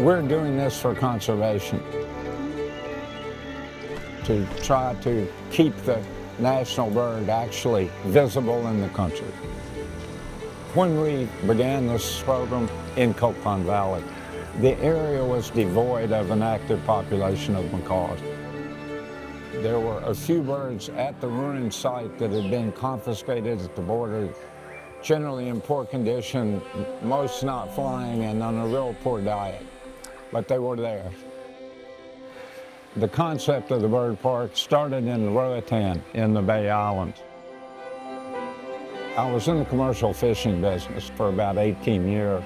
We're doing this for conservation, to try to keep the national bird actually visible in the country. When we began this program in Copan Valley, the area was devoid of an active population of macaws. There were a few birds at the ruined site that had been confiscated at the border, generally in poor condition, most not flying and on a real poor diet, but they were there. The concept of the bird park started in Roatan in the Bay Islands. I was in the commercial fishing business for about 18 years.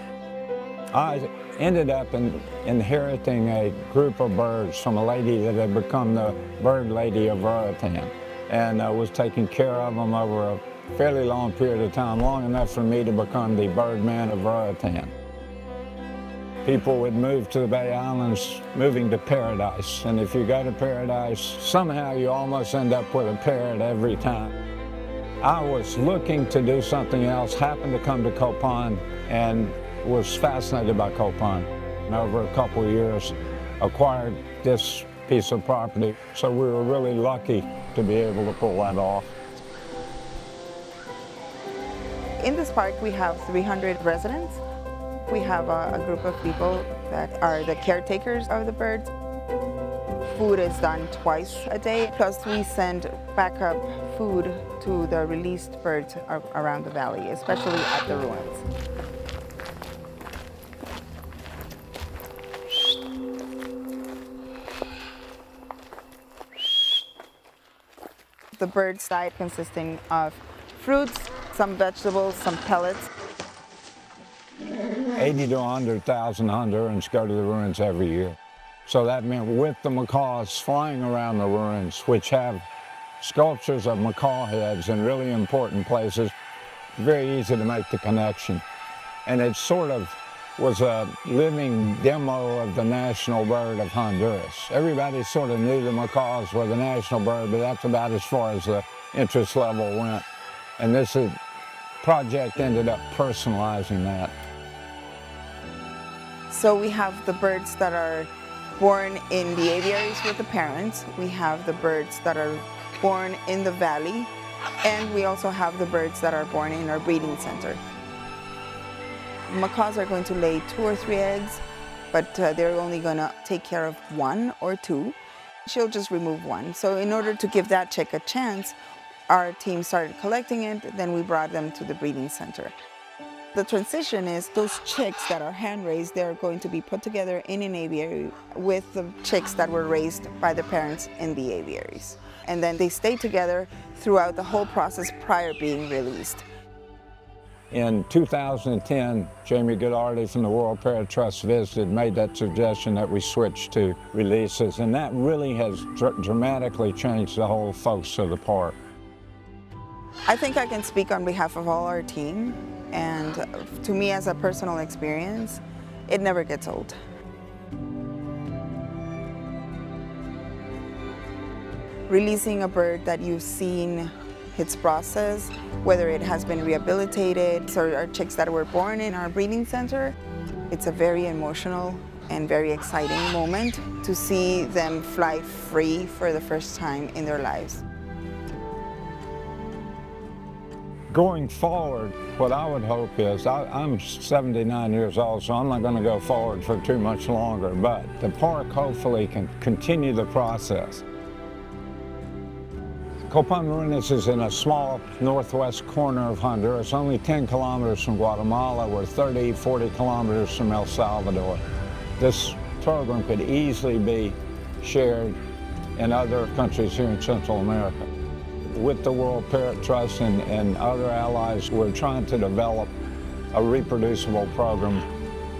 I ended up inheriting a group of birds from a lady that had become the bird lady of Roatan, and was taking care of them over a fairly long period of time, long enough for me to become the bird man of Roatan. People would move to the Bay Islands, moving to Paradise, and if you go to Paradise, somehow you almost end up with a parrot every time. I was looking to do something else, happened to come to Copan, and was fascinated by Copan. And over a couple of years, acquired this piece of property, so we were really lucky to be able to pull that off. In this park, we have 300 residents. We have a group of people that are the caretakers of the birds. Food is done twice a day, plus we send backup food to the released birds around the valley, especially at the ruins. The bird's diet consisting of fruits, some vegetables, some pellets. 80 to 100,000 Hondurans go to the ruins every year. So that meant with the macaws flying around the ruins, which have sculptures of macaw heads in really important places, very easy to make the connection. And it sort of was a living demo of the national bird of Honduras. Everybody sort of knew the macaws were the national bird, but that's about as far as the interest level went. And this project ended up personalizing that. So we have the birds that are born in the aviaries with the parents. We have the birds that are born in the valley. And we also have the birds that are born in our breeding center. Macaws are going to lay 2 or 3 eggs, but they're only going to take care of 1 or 2. She'll just remove 1. So in order to give that chick a chance, our team started collecting it, then we brought them to the breeding center. The transition is those chicks that are hand-raised, they're going to be put together in an aviary with the chicks that were raised by the parents in the aviaries. And then they stay together throughout the whole process prior being released. In 2010, Jamie Goodarty from the World Parrot Trust visited, made that suggestion that we switch to releases, and that really has dramatically changed the whole focus of the park. I think I can speak on behalf of all our team, and to me as a personal experience, it never gets old. Releasing a bird that you've seen its process, whether it has been rehabilitated or our chicks that were born in our breeding center, it's a very emotional and very exciting moment to see them fly free for the first time in their lives. Going forward, what I would hope is, I'm 79 years old, so I'm not going to go forward for too much longer, but the park hopefully can continue the process. Copan Ruins is in a small northwest corner of Honduras, only 10 kilometers from Guatemala. We're 30, 40 kilometers from El Salvador. This program could easily be shared in other countries here in Central America. With the World Parrot Trust and other allies, we're trying to develop a reproducible program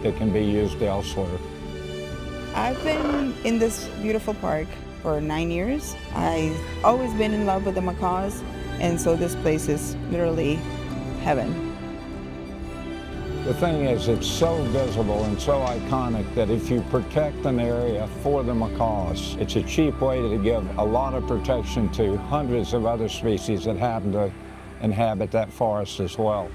that can be used elsewhere. I've been in this beautiful park for 9 years. I've always been in love with the macaws, and so this place is literally heaven. The thing is, it's so visible and so iconic that if you protect an area for the macaws, it's a cheap way to give a lot of protection to hundreds of other species that happen to inhabit that forest as well.